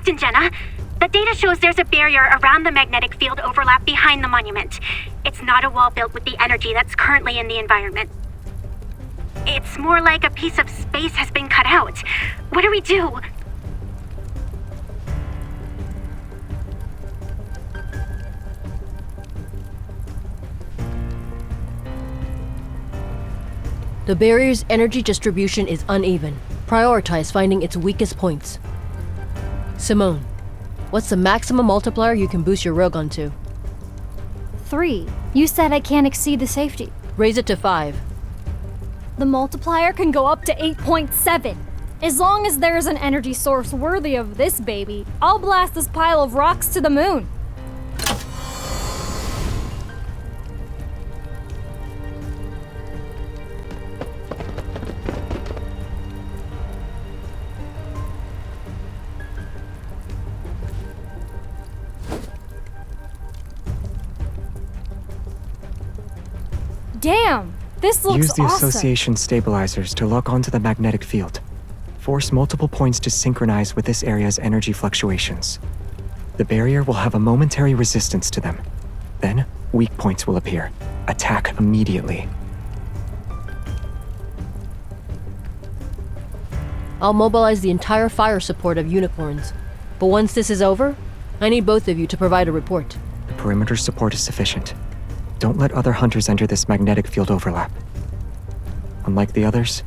Captain Jenna. The data shows there's a barrier around the magnetic field overlap behind the monument. It's not a wall built with the energy that's currently in the environment. It's more like a piece of space has been cut out. What do we do? The barrier's energy distribution is uneven. Prioritize finding its weakest points. Simone, what's the maximum multiplier you can boost your rogue onto? 3. You said I can't exceed the safety. Raise it to 5. The multiplier can go up to 8.7. As long as there's an energy source worthy of this baby, I'll blast this pile of rocks to the moon. Damn! This looks Use the awesome. association stabilizers to lock onto the magnetic field. Force multiple points to synchronize with this area's energy fluctuations. The barrier will have a momentary resistance to them. Then, weak points will appear. Attack immediately. I'll mobilize the entire fire support of unicorns. But once this is over, I need both of you to provide a report. The perimeter support is sufficient. Don't let other hunters enter this magnetic field overlap. Unlike the others,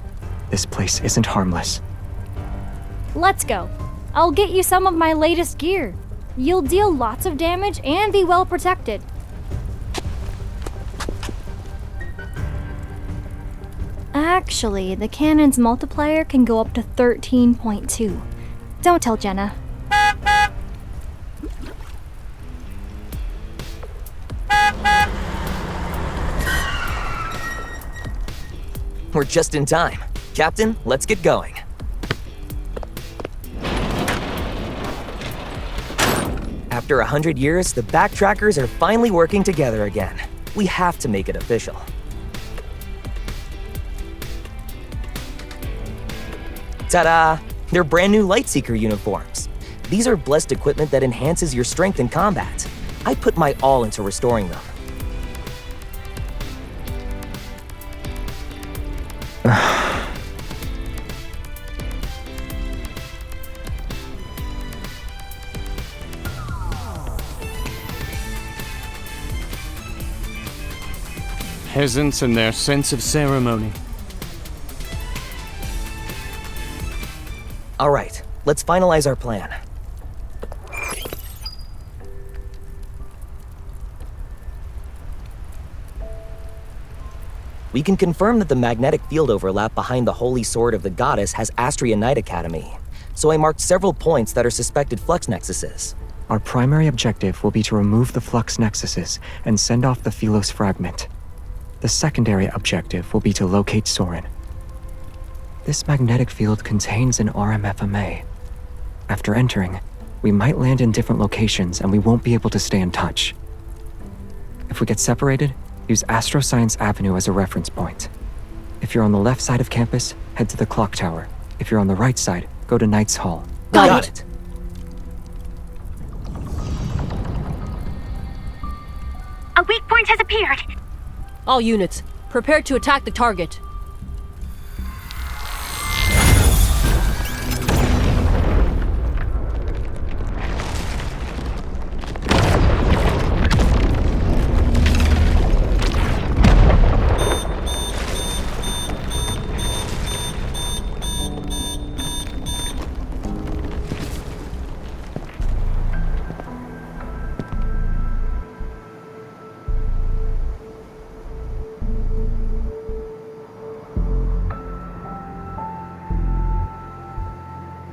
this place isn't harmless. Let's go. I'll get you some of my latest gear. You'll deal lots of damage and be well protected. Actually, the cannon's multiplier can go up to 13.2. Don't tell Jenna. We're just in time. Captain, let's get going. After 100 years, the backtrackers are finally working together again. We have to make it official. Ta-da! They're brand new Lightseeker uniforms. These are blessed equipment that enhances your strength in combat. I put my all into restoring them. Peasants and their sense of ceremony. All right, let's finalize our plan. We can confirm that the magnetic field overlap behind the holy sword of the goddess has Astria Knight Academy, so I marked several points that are suspected flux nexuses. Our primary objective will be to remove the flux nexuses and send off the Philos fragment. The secondary objective will be to locate Soren. This magnetic field contains an RMFMA. After entering, we might land in different locations and we won't be able to stay in touch. If we get separated, use Astroscience Avenue as a reference point. If you're on the left side of campus, head to the clock tower. If you're on the right side, go to Knight's Hall. Got it. A weak point has appeared. All units, prepare to attack the target.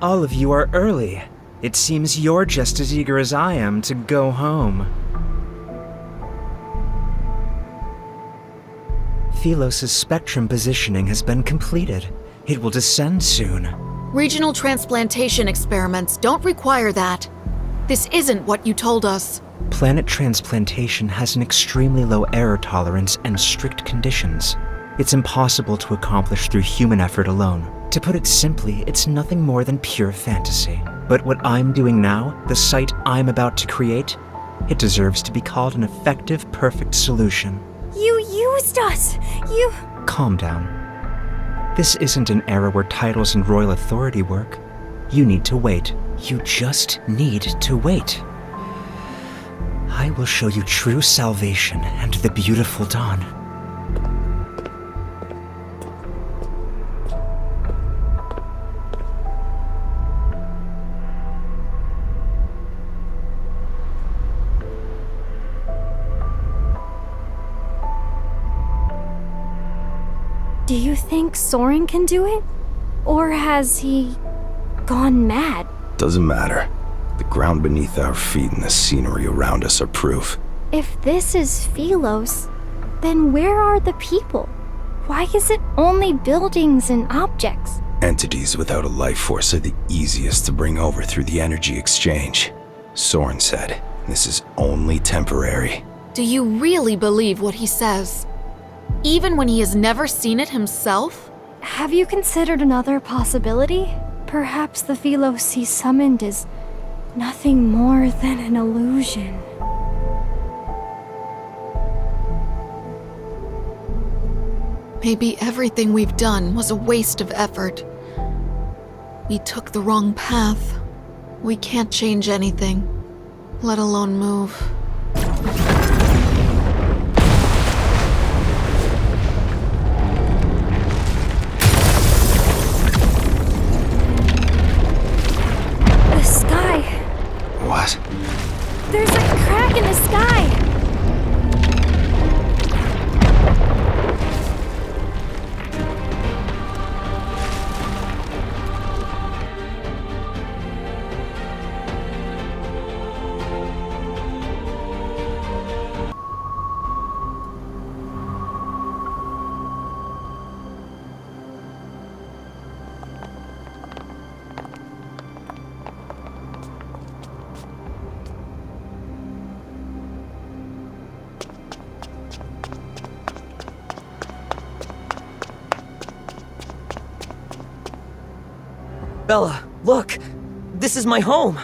All of you are early. It seems you're just as eager as I am to go home. Philos' spectrum positioning has been completed. It will descend soon. Regional transplantation experiments don't require that. This isn't what you told us. Planet transplantation has an extremely low error tolerance and strict conditions. It's impossible to accomplish through human effort alone. To put it simply, it's nothing more than pure fantasy. But what I'm doing now, the site I'm about to create, it deserves to be called an effective, perfect solution. You used us! You... Calm down. This isn't an era where titles and royal authority work. You need to wait. You just need to wait. I will show you true salvation and the beautiful dawn. Do you think Soren can do it? Or has he gone mad? Doesn't matter. The ground beneath our feet and the scenery around us are proof. If this is Philos, then where are the people? Why is it only buildings and objects? Entities without a life force are the easiest to bring over through the energy exchange. Soren said, this is only temporary. Do you really believe what he says? Even when he has never seen it himself? Have you considered another possibility? Perhaps the Philos he summoned is nothing more than an illusion. Maybe everything we've done was a waste of effort. We took the wrong path. We can't change anything, let alone move. What? There's a crack in the sky! Bella, look! This is my home!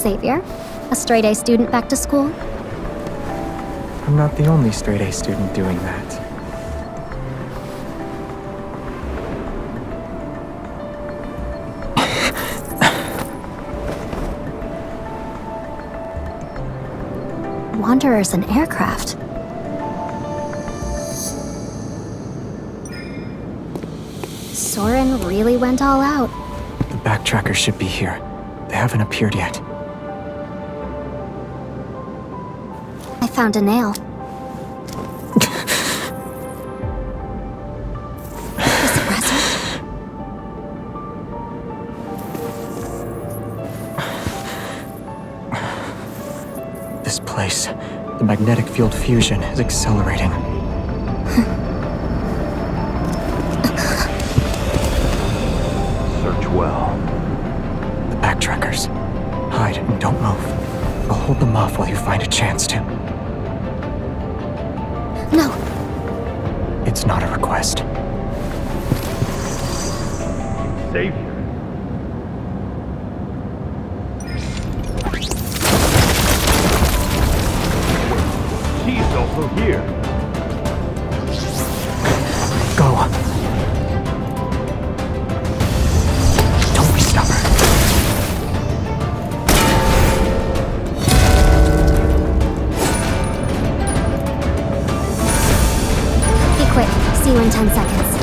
Xavier? A straight-A student back to school? I'm not the only straight-A student doing that. Wanderer's an aircraft. Soren really went all out. The backtrackers should be here. They haven't appeared yet. I found a nail. The suppressor? This place, the magnetic field fusion is accelerating. Search well. The backtrackers. Hide and don't move. I'll hold them off while you find a chance to. No. It's not a request. Savior. She's also here. Go. Don't be stubborn. Be quick. See you in 10 seconds.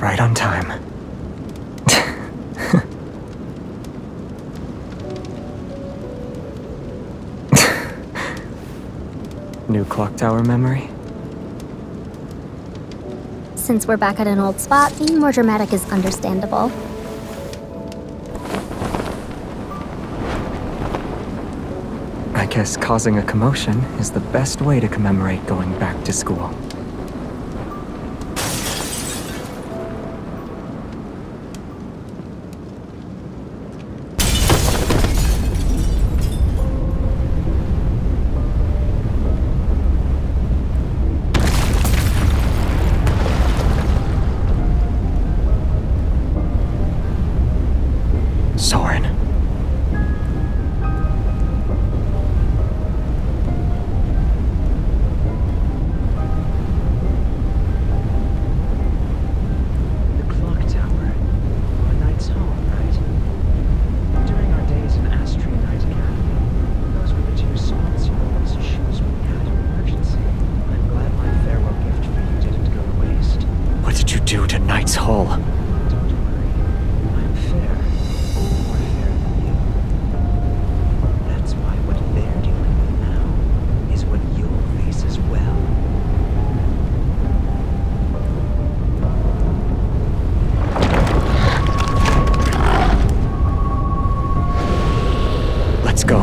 Right on time. New clock tower memory? Since we're back at an old spot, being more dramatic is understandable. I guess causing a commotion is the best way to commemorate going back to school. Soren. The clock tower. A knight's home, right? During our days in Astria Knight Academy, those were the two sponsor roles shoes we had in emergency. I'm glad my farewell gift for you didn't go to waste. What did you do to Knight's Hull? Don't worry. I'm fair. More fair than you. That's why what they're dealing with now is what you'll face as well. Let's go.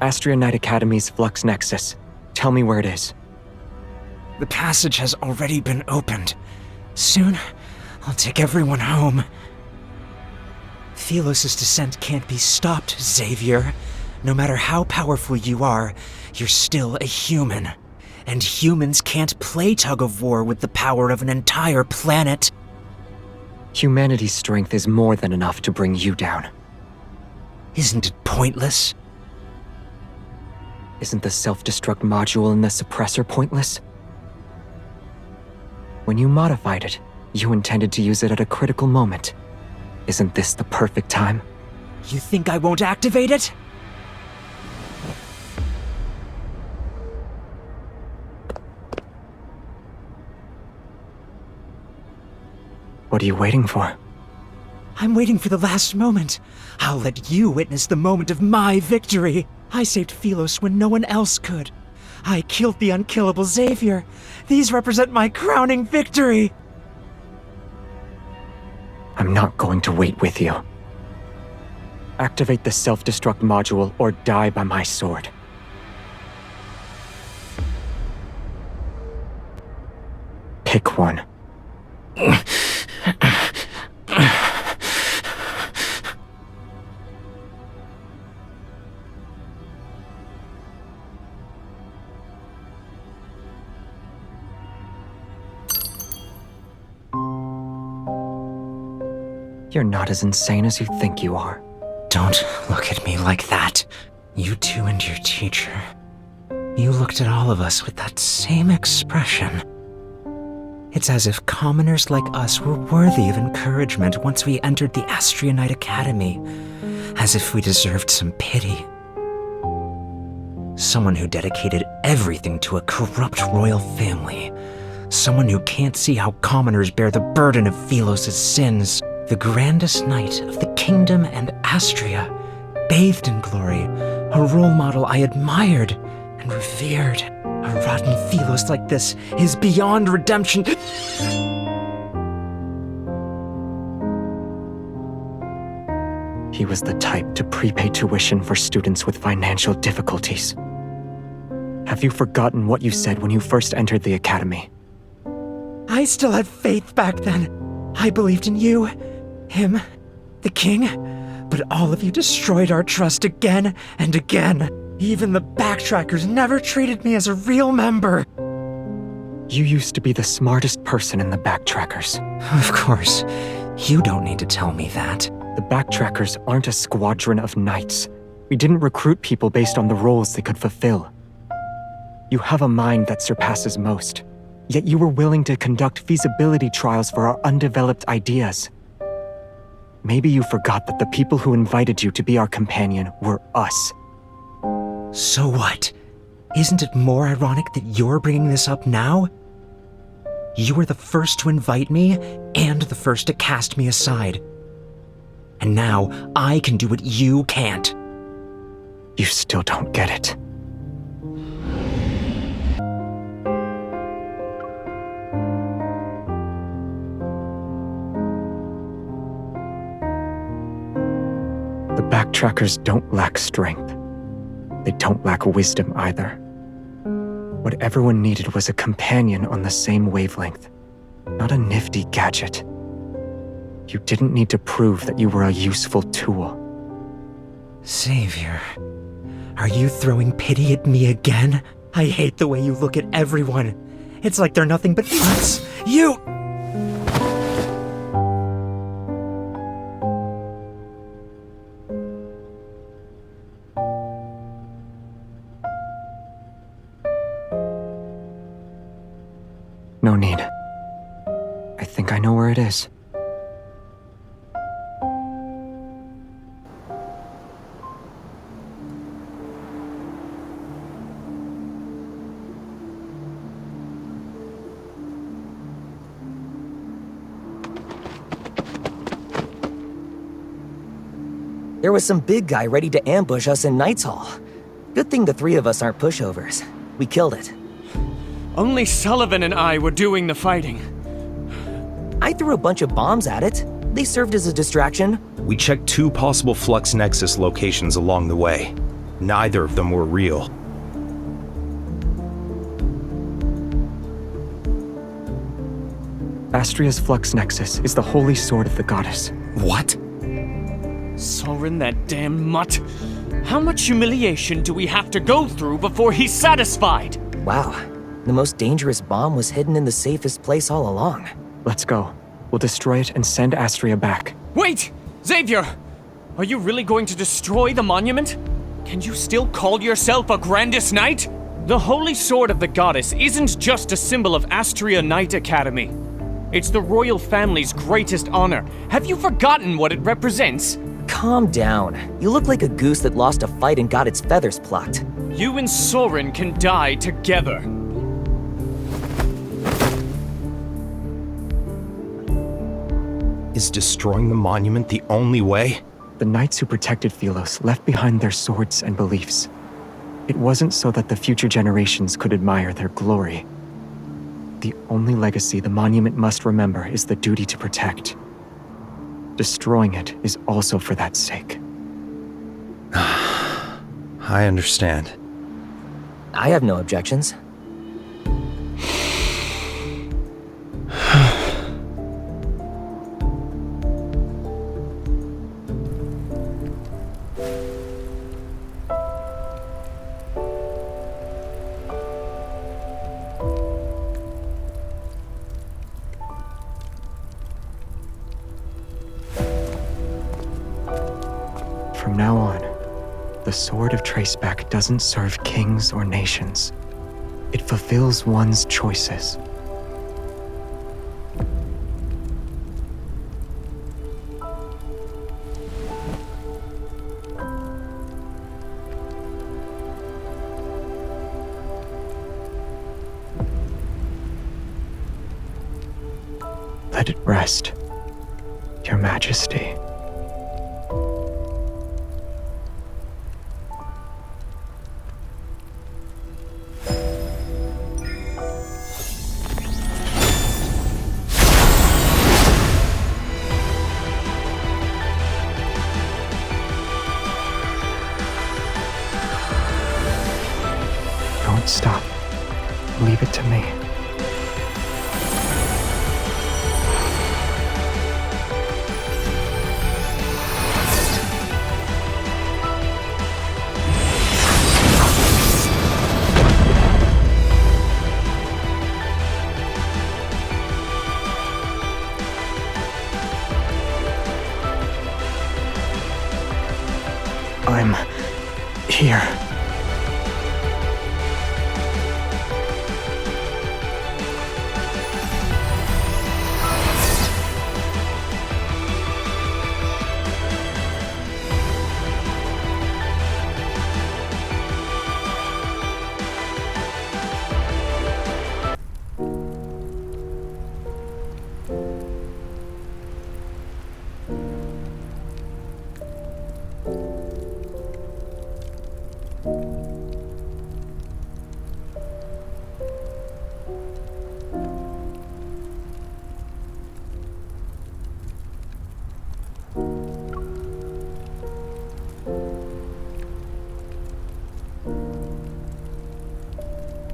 Astria Knight Academy's Flux Nexus. Tell me where it is. The passage has already been opened. Soon, I'll take everyone home. Philos' descent can't be stopped, Xavier. No matter how powerful you are, you're still a human. And humans can't play tug-of-war with the power of an entire planet. Humanity's strength is more than enough to bring you down. Isn't it pointless? Isn't the self-destruct module in the suppressor pointless? When you modified it, you intended to use it at a critical moment. Isn't this the perfect time? You think I won't activate it? What are you waiting for? I'm waiting for the last moment. I'll let you witness the moment of my victory. I saved Philos when no one else could. I killed the unkillable Xavier. These represent my crowning victory. I'm not going to wait with you. Activate the self-destruct module or die by my sword. Pick one. You're not as insane as you think you are. Don't look at me like that. You two and your teacher. You looked at all of us with that same expression. It's as if commoners like us were worthy of encouragement once we entered the Astrionite Academy. As if we deserved some pity. Someone who dedicated everything to a corrupt royal family. Someone who can't see how commoners bear the burden of Philos' sins. The grandest knight of the kingdom and Astria, bathed in glory, a role model I admired and revered. A rotten Philos like this is beyond redemption. He was the type to prepay tuition for students with financial difficulties. Have you forgotten what you said when you first entered the academy? I still had faith back then. I believed in you, him, the king, but all of you destroyed our trust again and again. Even the backtrackers never treated me as a real member. You used to be the smartest person in the backtrackers. Of course, you don't need to tell me that. The backtrackers aren't a squadron of knights. We didn't recruit people based on the roles they could fulfill. You have a mind that surpasses most, yet you were willing to conduct feasibility trials for our undeveloped ideas. Maybe you forgot that the people who invited you to be our companion were us. So what? Isn't it more ironic that you're bringing this up now? You were the first to invite me and the first to cast me aside. And now I can do what you can't. You still don't get it. The backtrackers don't lack strength. They don't lack wisdom either. What everyone needed was a companion on the same wavelength, not a nifty gadget. You didn't need to prove that you were a useful tool. Savior, are you throwing pity at me again? I hate the way you look at everyone. It's like they're nothing but us. You... No need. I think I know where it is. There was some big guy ready to ambush us in Knight's Hall. Good thing the three of us aren't pushovers. We killed it. Only Sullivan and I were doing the fighting. I threw a bunch of bombs at it. They served as a distraction. We checked 2 possible Flux Nexus locations along the way. Neither of them were real. Astria's Flux Nexus is the holy sword of the goddess. What? Soren, that damn mutt. How much humiliation do we have to go through before he's satisfied? Wow. The most dangerous bomb was hidden in the safest place all along. Let's go. We'll destroy it and send Astria back. Wait! Xavier! Are you really going to destroy the monument? Can you still call yourself a Grandest Knight? The Holy Sword of the Goddess isn't just a symbol of Astria Knight Academy. It's the royal family's greatest honor. Have you forgotten what it represents? Calm down. You look like a goose that lost a fight and got its feathers plucked. You and Soren can die together. Is destroying the monument the only way? The knights who protected Philos left behind their swords and beliefs. It wasn't so that the future generations could admire their glory. The only legacy the monument must remember is the duty to protect. Destroying it is also for that sake. I understand. I have no objections. now on, the Sword of Traceback doesn't serve kings or nations. It fulfills one's choices. Let it rest, Your Majesty. Don't stop. Leave it to me. I'm here.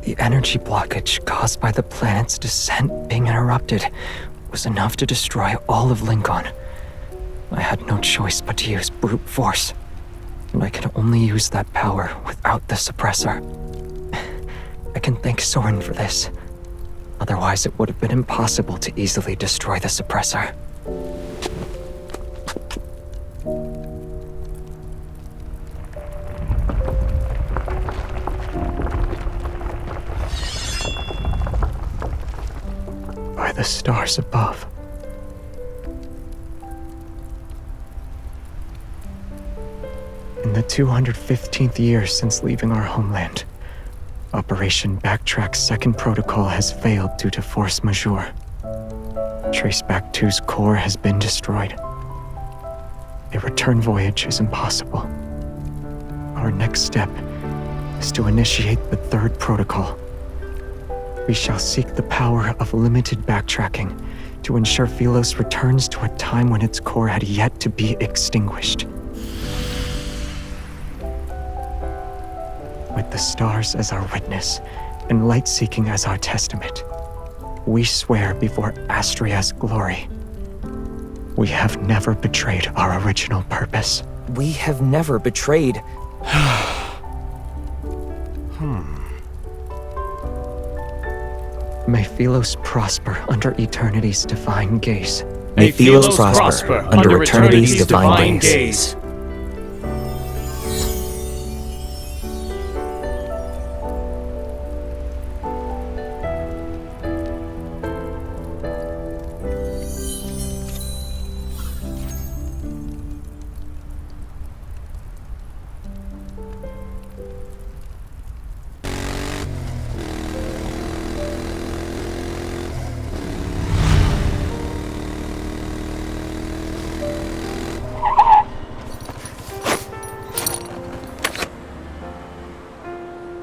The energy blockage caused by the planet's descent being interrupted was enough to destroy all of Lincoln. I had no choice but to use brute force, and I can only use that power without the suppressor. I can thank Soren for this. Otherwise, it would have been impossible to easily destroy the suppressor. By the stars above. In the 215th year since leaving our homeland, Operation Backtrack's second protocol has failed due to force majeure. Traceback 2's core has been destroyed. A return voyage is impossible. Our next step is to initiate the third protocol. We shall seek the power of limited backtracking to ensure Philos returns to a time when its core had yet to be extinguished. With the stars as our witness and light-seeking as our testament, we swear before Astria's glory, we have never betrayed our original purpose. We have never betrayed. May Philos prosper under eternity's divine gaze. May Philos prosper under eternity's divine gaze.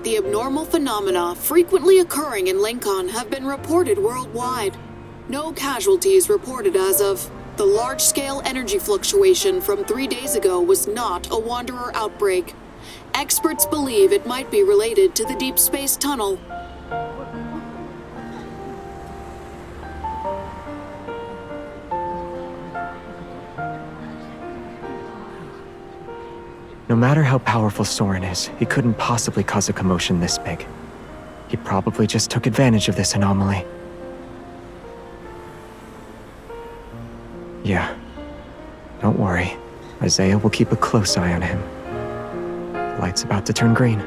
The abnormal phenomena frequently occurring in Lincoln have been reported worldwide. No casualties reported as of. The large-scale energy fluctuation from 3 days ago was not a Wanderer outbreak. Experts believe it might be related to the Deepspace tunnel. No matter how powerful Soren is, he couldn't possibly cause a commotion this big. He probably just took advantage of this anomaly. Yeah. Don't worry. Isaiah will keep a close eye on him. The light's about to turn green.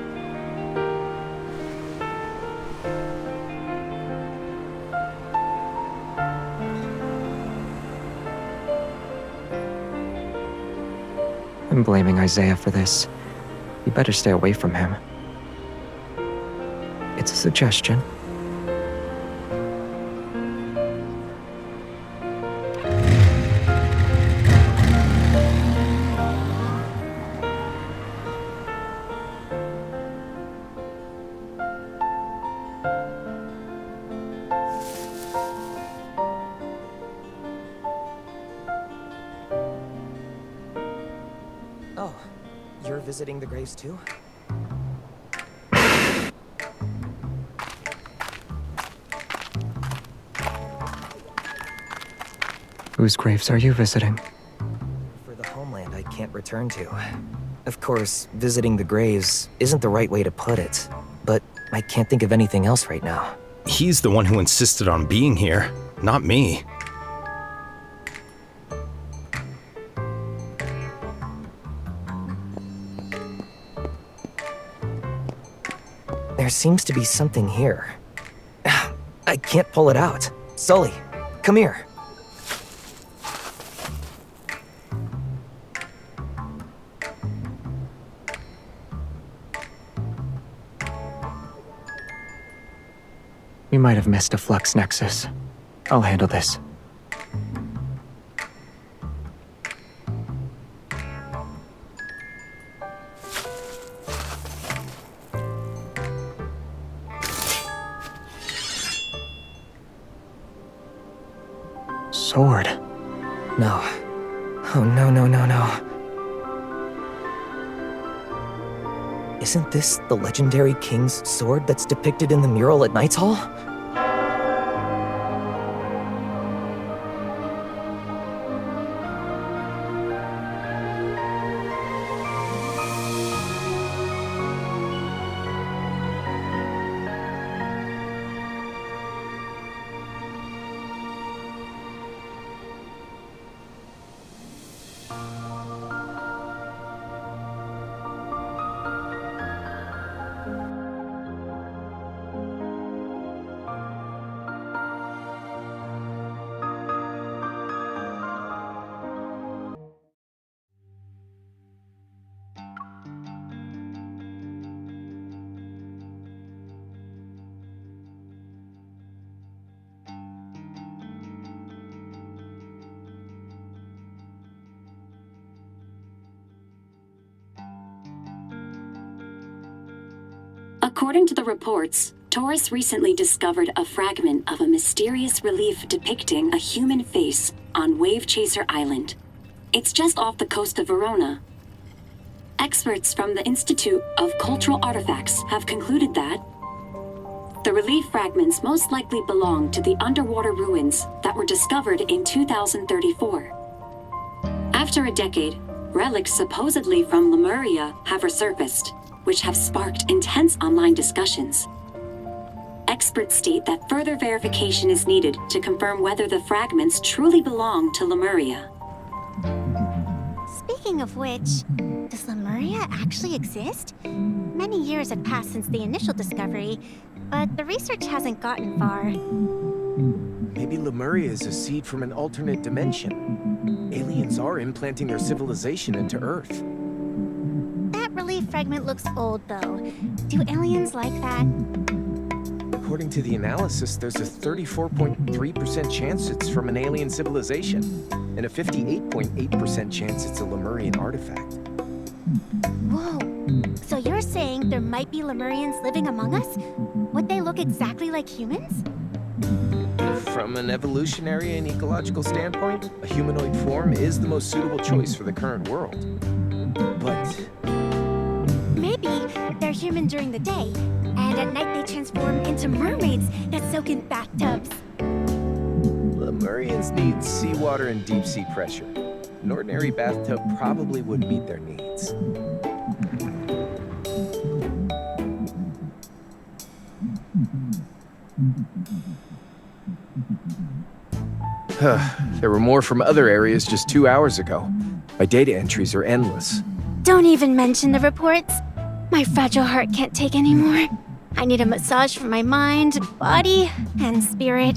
I'm blaming Isaiah for this. You better stay away from him. It's a suggestion. Oh, you're visiting the graves too? Whose graves are you visiting? For the homeland I can't return to. Of course, visiting the graves isn't the right way to put it, but I can't think of anything else right now. He's the one who insisted on being here, not me. There seems to be something here. I can't pull it out. Sully, come here. We might have missed a flux nexus. I'll handle this. Sword. No. Oh, no, no, no, no. Isn't this the legendary king's sword that's depicted in the mural at Knight's Hall? According to the reports, Taurus recently discovered a fragment of a mysterious relief depicting a human face on Wave Chaser Island. It's just off the coast of Verona. Experts from the Institute of Cultural Artifacts have concluded that the relief fragments most likely belong to the underwater ruins that were discovered in 2034. After a decade, relics supposedly from Lemuria have resurfaced, which have sparked intense online discussions. Experts state that further verification is needed to confirm whether the fragments truly belong to Lemuria. Speaking of which, does Lemuria actually exist? Many years have passed since the initial discovery, but the research hasn't gotten far. Maybe Lemuria is a seed from an alternate dimension. Aliens are implanting their civilization into Earth. That relief fragment looks old, though. Do aliens like that? According to the analysis, there's a 34.3% chance it's from an alien civilization, and a 58.8% chance it's a Lemurian artifact. Whoa. So you're saying there might be Lemurians living among us? Would they look exactly like humans? From an evolutionary and ecological standpoint, a humanoid form is the most suitable choice for the current world. But maybe they're human during the day, and at night they transform into mermaids that soak in bathtubs. Lemurians need seawater and deep sea pressure. An ordinary bathtub probably wouldn't meet their needs. There were more from other areas just 2 hours ago. My data entries are endless. Don't even mention the reports. My fragile heart can't take anymore. I need a massage for my mind, body, and spirit.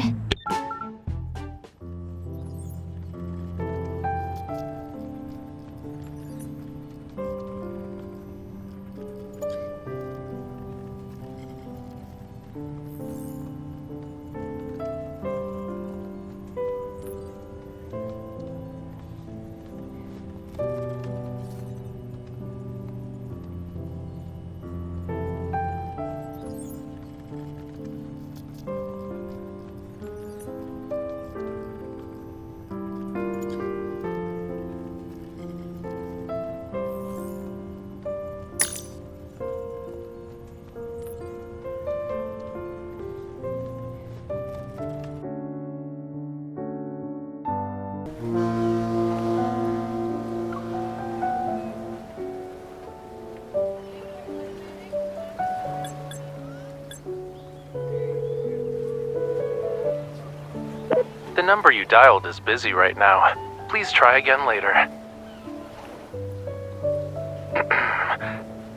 The number you dialed is busy right now. Please try again later.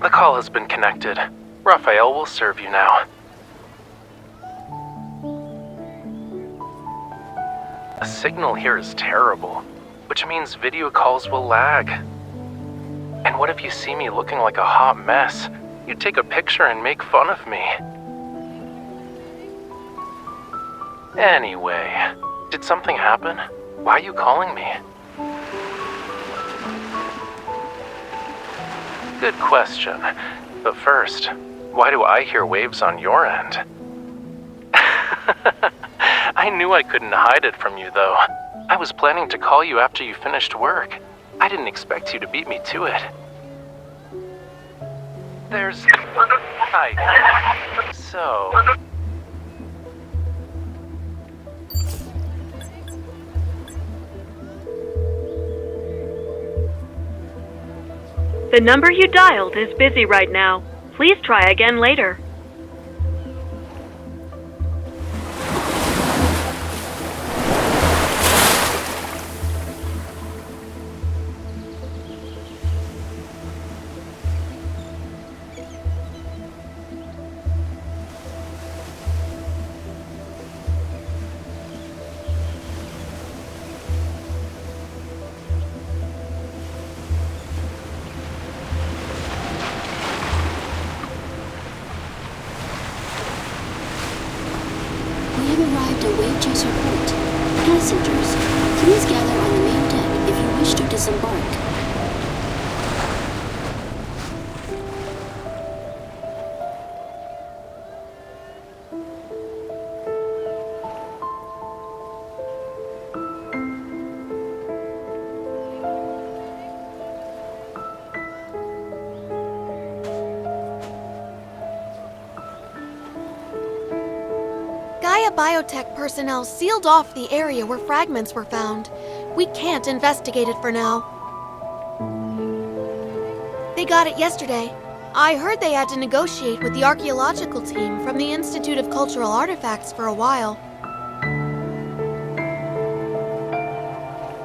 The call has been connected. Raphael will serve you now. The signal here is terrible, which means video calls will lag. And what if you see me looking like a hot mess? You take a picture and make fun of me. Anyway, did something happen? Why are you calling me? Good question. But first, why do I hear waves on your end? I knew I couldn't hide it from you, though. I was planning to call you after you finished work. I didn't expect you to beat me to it. There's... So... The number you dialed is busy right now. Please try again later. Arrived at Whalefall Port. Passengers, please gather on the main deck if you wish to disembark. Biotech personnel sealed off the area where fragments were found. We can't investigate it for now. They got it yesterday. I heard they had to negotiate with the archaeological team from the Institute of Cultural Artifacts for a while.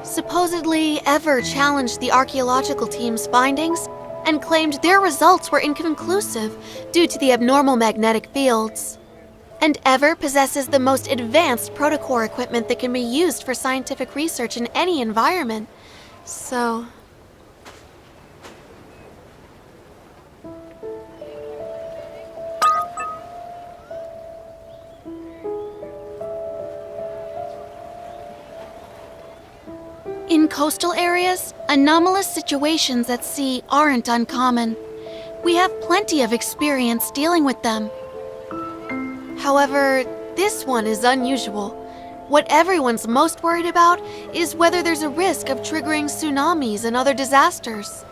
Supposedly, Ever challenged the archaeological team's findings and claimed their results were inconclusive due to the abnormal magnetic fields. And Ever possesses the most advanced protocore equipment that can be used for scientific research in any environment. So... In coastal areas, anomalous situations at sea aren't uncommon. We have plenty of experience dealing with them. However, this one is unusual. What everyone's most worried about is whether there's a risk of triggering tsunamis and other disasters.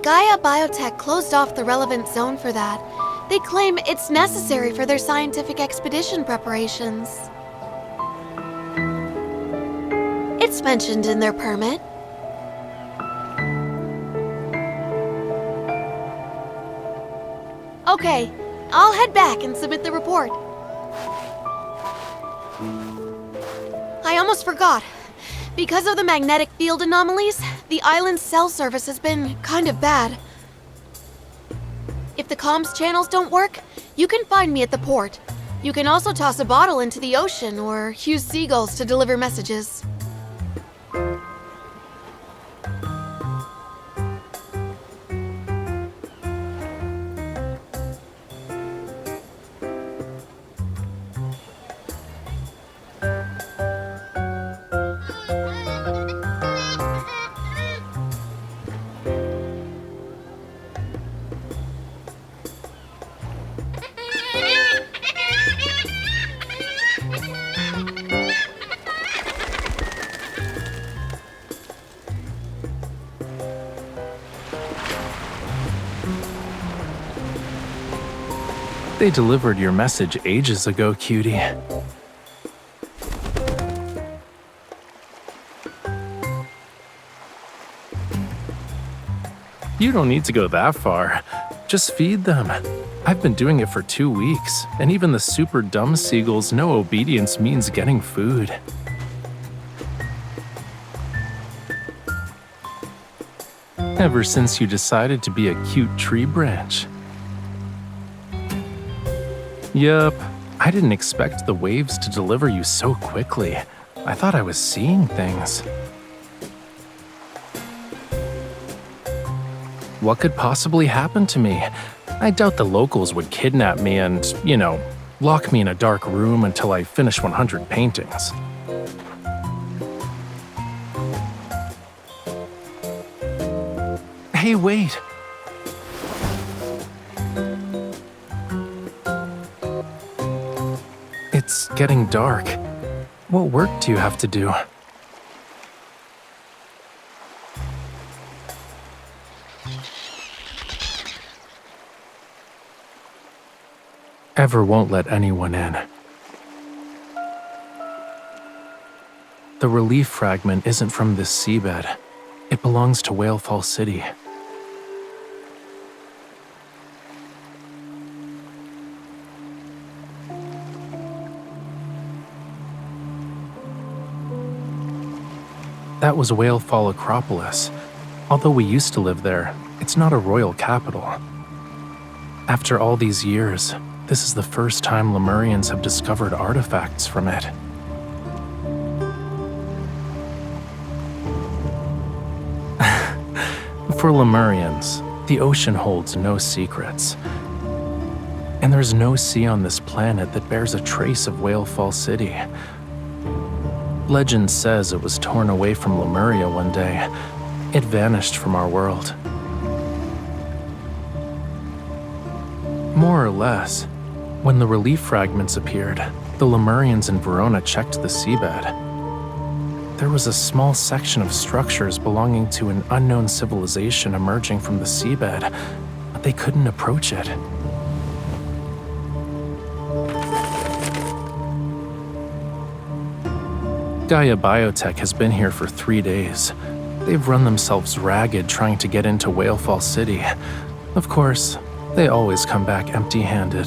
Gaia Biotech closed off the relevant zone for that. They claim it's necessary for their scientific expedition preparations. It's mentioned in their permit. Okay, I'll head back and submit the report. I almost forgot. Because of the magnetic field anomalies, the island's cell service has been kind of bad. If the comms channels don't work, you can find me at the port. You can also toss a bottle into the ocean or use seagulls to deliver messages. They delivered your message ages ago, cutie. You don't need to go that far. Just feed them. I've been doing it for 2 weeks, and even the super dumb seagulls know obedience means getting food. Ever since you decided to be a cute tree branch. Yup, I didn't expect the waves to deliver you so quickly. I thought I was seeing things. What could possibly happen to me? I doubt the locals would kidnap me and, lock me in a dark room until I finish 100 paintings. Hey, wait! It's getting dark. What work do you have to do? Ever won't let anyone in. The relief fragment isn't from this seabed. It belongs to Whalefall City. That was Whalefall Acropolis. Although we used to live there, it's not a royal capital. After all these years, this is the first time Lemurians have discovered artifacts from it. For Lemurians, the ocean holds no secrets. And there's no sea on this planet that bears a trace of Whalefall City. Legend says it was torn away from Lemuria one day. It vanished from our world. More or less, when the relief fragments appeared, the Lemurians in Verona checked the seabed. There was a small section of structures belonging to an unknown civilization emerging from the seabed, but they couldn't approach it. Gaia Biotech has been here for 3 days. They've run themselves ragged trying to get into Whalefall City. Of course, they always come back empty-handed.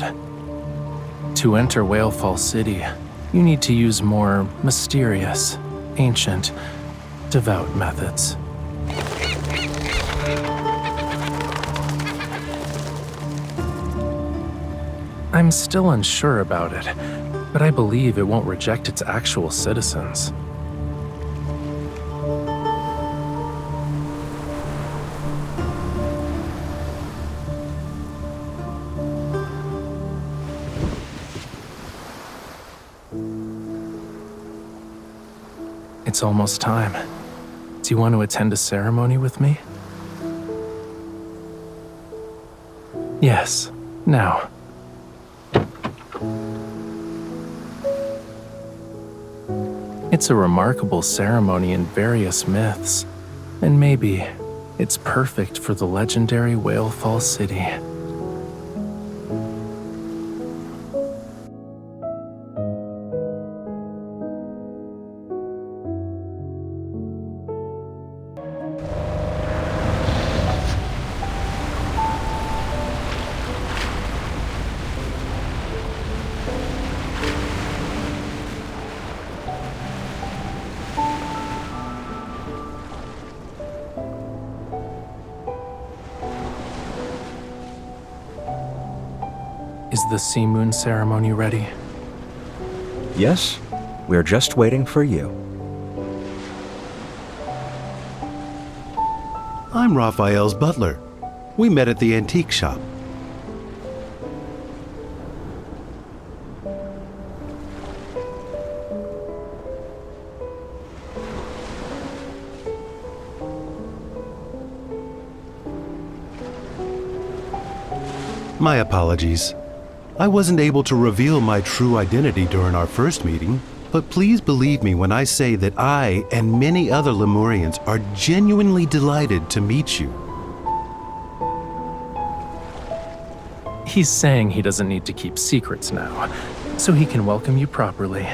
To enter Whalefall City, you need to use more mysterious, ancient, devout methods. I'm still unsure about it, but I believe it won't reject its actual citizens. It's almost time. Do you want to attend a ceremony with me? Yes, now. It's a remarkable ceremony in various myths, and maybe it's perfect for the legendary Whalefall City. the Sea Moon ceremony ready? Yes, we're just waiting for you. I'm Raphael's butler. We met at the antique shop. My apologies. I wasn't able to reveal my true identity during our first meeting, but please believe me when I say that I and many other Lemurians are genuinely delighted to meet you. He's saying he doesn't need to keep secrets now, so he can welcome you properly.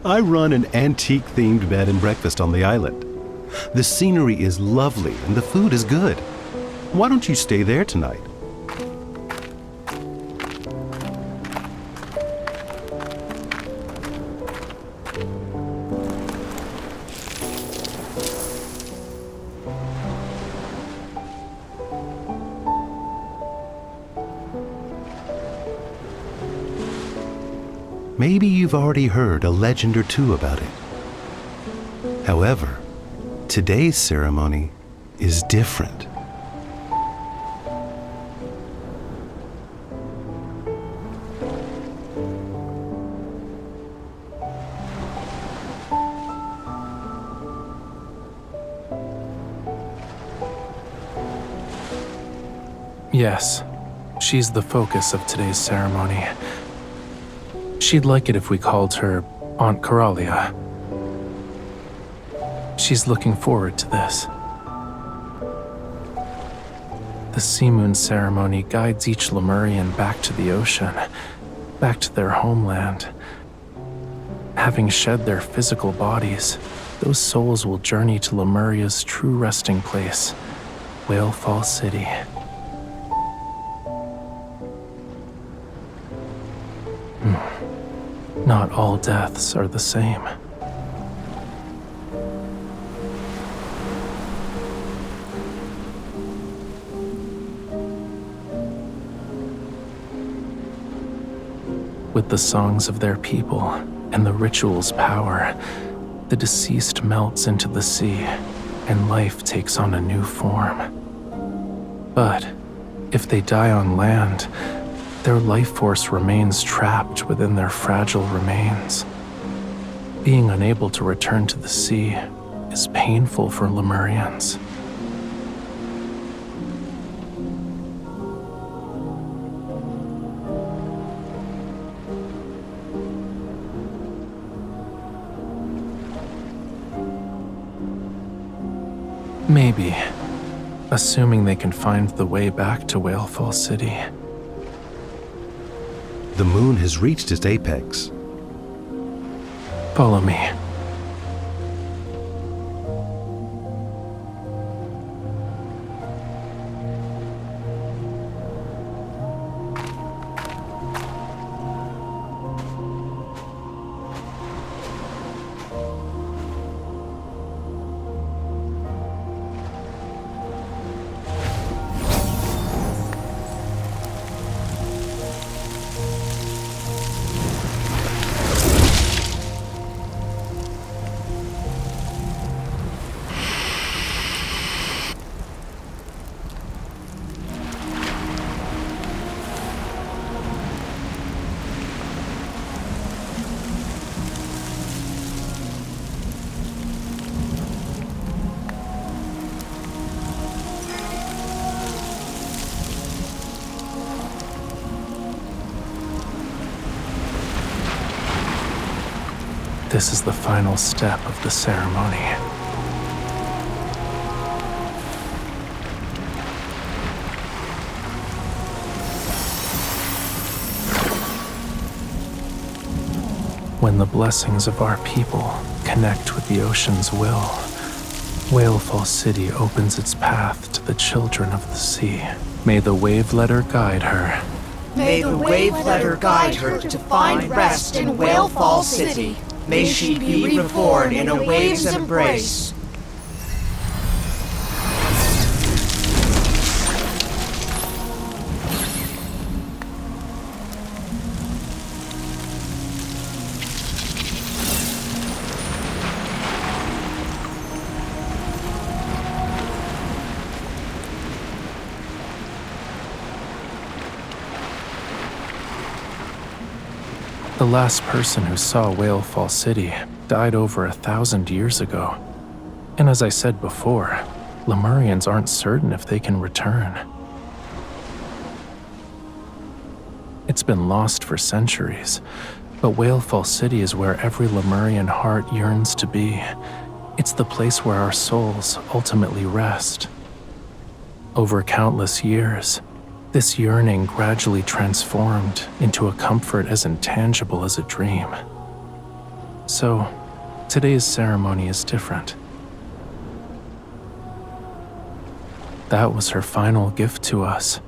I run an antique-themed bed and breakfast on the island. The scenery is lovely and the food is good. Why don't you stay there tonight? Maybe you've already heard a legend or two about it. However, today's ceremony is different. Yes, she's the focus of today's ceremony. She'd like it if we called her Aunt Coralia. She's looking forward to this. The Sea Moon ceremony guides each Lemurian back to the ocean, back to their homeland. Having shed their physical bodies, those souls will journey to Lemuria's true resting place, Whalefall City. Not all deaths are the same. With the songs of their people and the ritual's power, the deceased melts into the sea and life takes on a new form. But if they die on land, their life force remains trapped within their fragile remains. Being unable to return to the sea is painful for Lemurians. Maybe, assuming they can find the way back to Whalefall City. The moon has reached its apex. Follow me. This is the final step of the ceremony. When the blessings of our people connect with the ocean's will, Whalefall City opens its path to the children of the sea. May the wave letter guide her. May the wave letter guide her to find rest in Whalefall City. May she be reborn in a wave's embrace. The last person who saw Whalefall City died over 1,000 years ago. And as I said before, Lemurians aren't certain if they can return. It's been lost for centuries, but Whalefall City is where every Lemurian heart yearns to be. It's the place where our souls ultimately rest. Over countless years, this yearning gradually transformed into a comfort as intangible as a dream. So, today's ceremony is different. That was her final gift to us,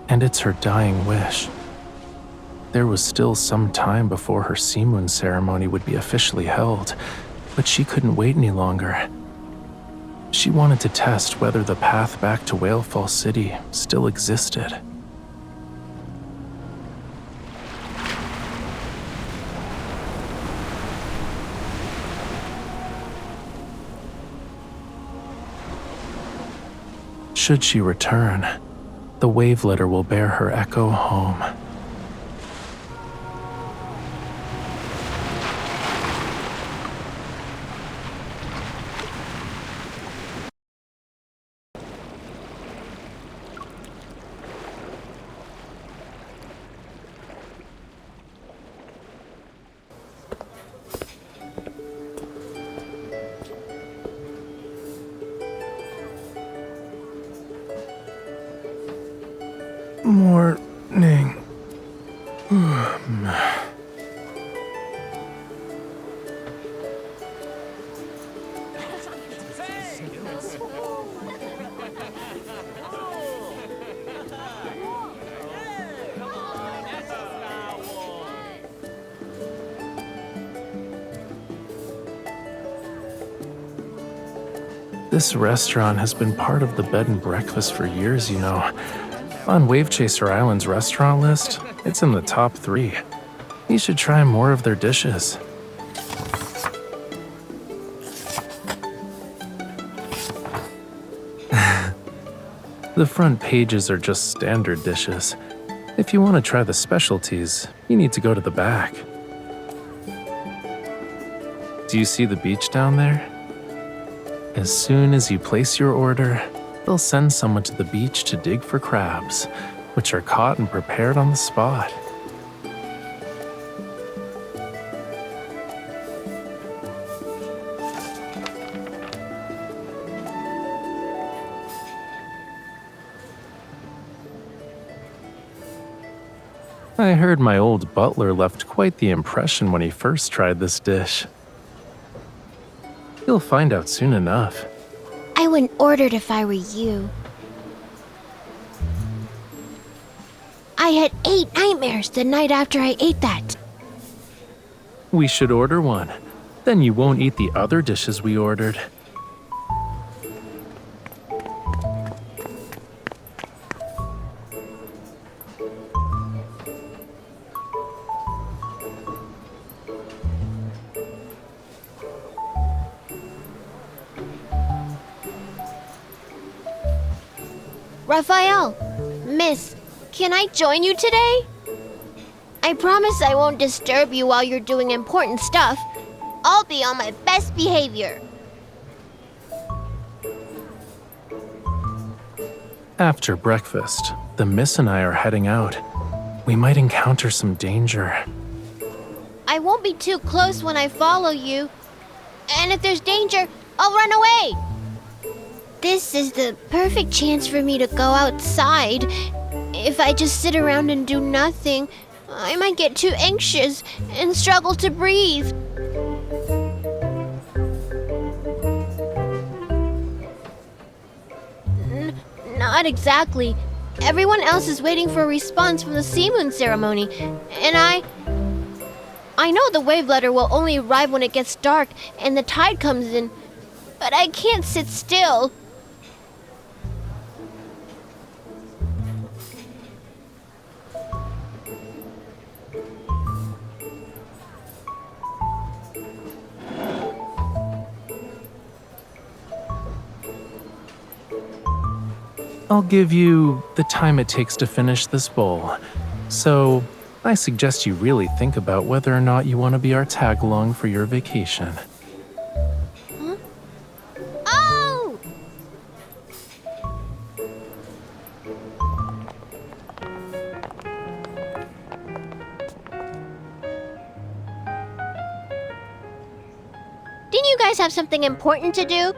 and it's her dying wish. There was still some time before her sea moon ceremony would be officially held, but she couldn't wait any longer. She wanted to test whether the path back to Whalefall City still existed. Should she return, the wave letter will bear her echo home. Morning. This restaurant has been part of the bed and breakfast for years, you know. On Wave Chaser Island's restaurant list, it's in the top 3. You should try more of their dishes. The front pages are just standard dishes. If you want to try the specialties, you need to go to the back. Do you see the beach down there? As soon as you place your order, they'll send someone to the beach to dig for crabs, which are caught and prepared on the spot. I heard my old butler left quite the impression when he first tried this dish. You'll find out soon enough. I wouldn't order it if I were you. I had 8 nightmares the night after I ate that. We should order one. Then you won't eat the other dishes we ordered. Raphael, Miss, can I join you today? I promise I won't disturb you while you're doing important stuff. I'll be on my best behavior. After breakfast, the Miss and I are heading out. We might encounter some danger. I won't be too close when I follow you. And if there's danger, I'll run away. This is the perfect chance for me to go outside. If I just sit around and do nothing, I might get too anxious and struggle to breathe. Not exactly. Everyone else is waiting for a response from the Sea Moon ceremony, and I know the wave letter will only arrive when it gets dark and the tide comes in, but I can't sit still. I'll give you the time it takes to finish this bowl. So, I suggest you really think about whether or not you want to be our tag-along for your vacation. Huh? Oh! Didn't you guys have something important to do?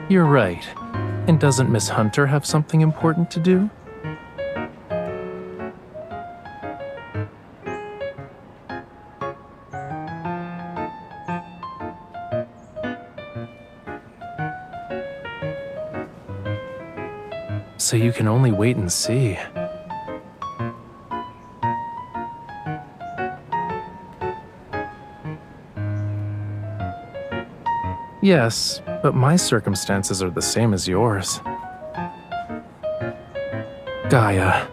You're right. And doesn't Miss Hunter have something important to do? So you can only wait and see. Yes, but my circumstances are the same as yours. Gaia.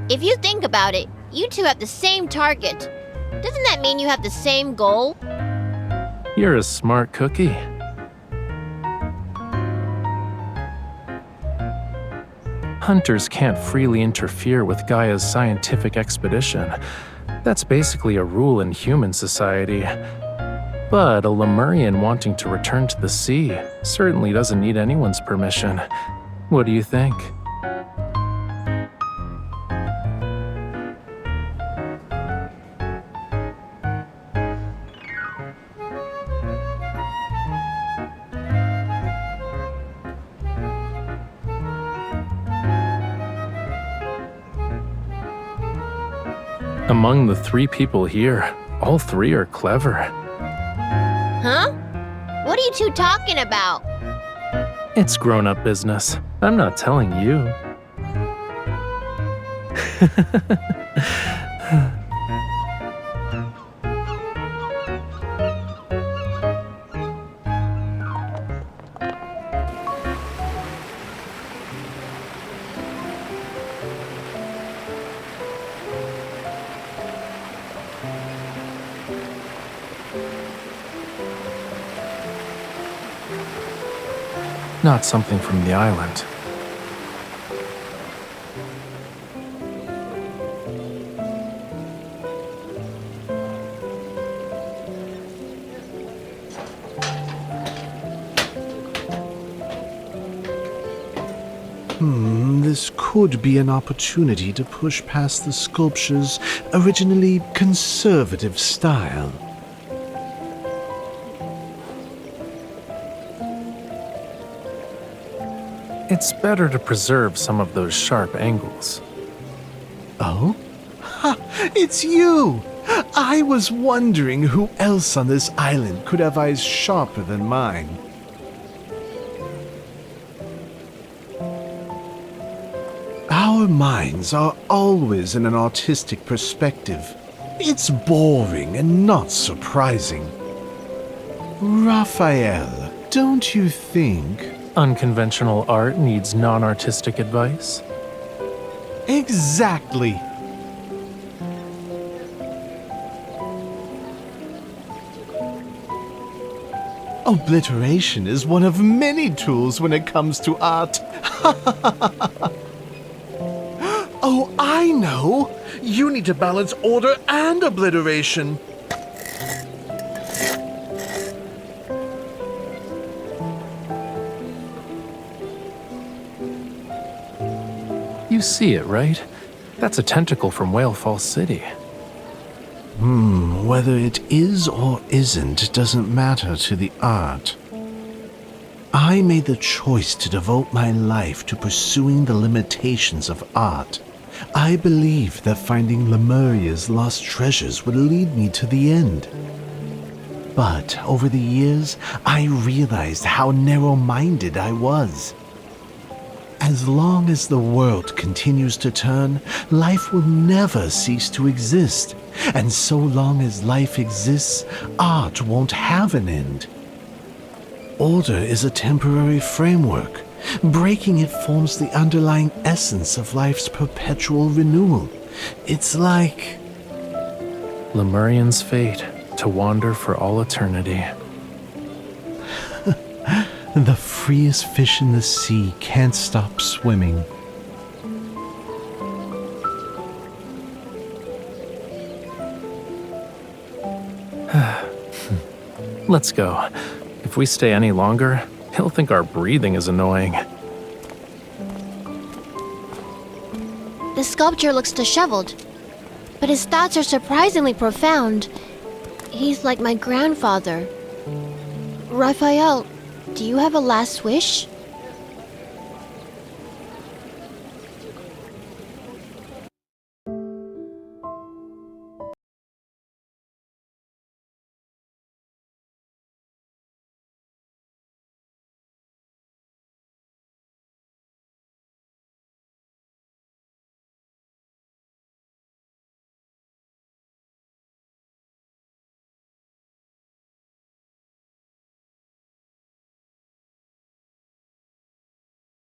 If you think about it, you two have the same target. Doesn't that mean you have the same goal? You're a smart cookie. Hunters can't freely interfere with Gaia's scientific expedition. That's basically a rule in human society. But a Lemurian wanting to return to the sea certainly doesn't need anyone's permission. What do you think? Among the 3 people here, all 3 are clever. Huh? What are you two talking about? It's grown-up business. I'm not telling you. Not something from the island. This could be an opportunity to push past the sculpture's originally conservative style. It's better to preserve some of those sharp angles. Oh? Ha! It's you! I was wondering who else on this island could have eyes sharper than mine. Our minds are always in an artistic perspective. It's boring and not surprising. Raphael, don't you think? Unconventional art needs non-artistic advice? Exactly. Obliteration is one of many tools when it comes to art. Oh, I know! You need to balance order and obliteration. You see it, right? That's a tentacle from Whalefall City. Whether it is or isn't doesn't matter to the art. I made the choice to devote my life to pursuing the limitations of art. I believed that finding Lemuria's lost treasures would lead me to the end. But over the years, I realized how narrow-minded I was. As long as the world continues to turn, life will never cease to exist. And so long as life exists, art won't have an end. Order is a temporary framework, Breaking it forms the underlying essence of life's perpetual renewal. It's like... Lemurian's fate, to wander for all eternity. The freest fish in the sea can't stop swimming. Let's go. If we stay any longer, he'll think our breathing is annoying. The sculpture looks disheveled, but his thoughts are surprisingly profound. He's like my grandfather. Raphael, do you have a last wish?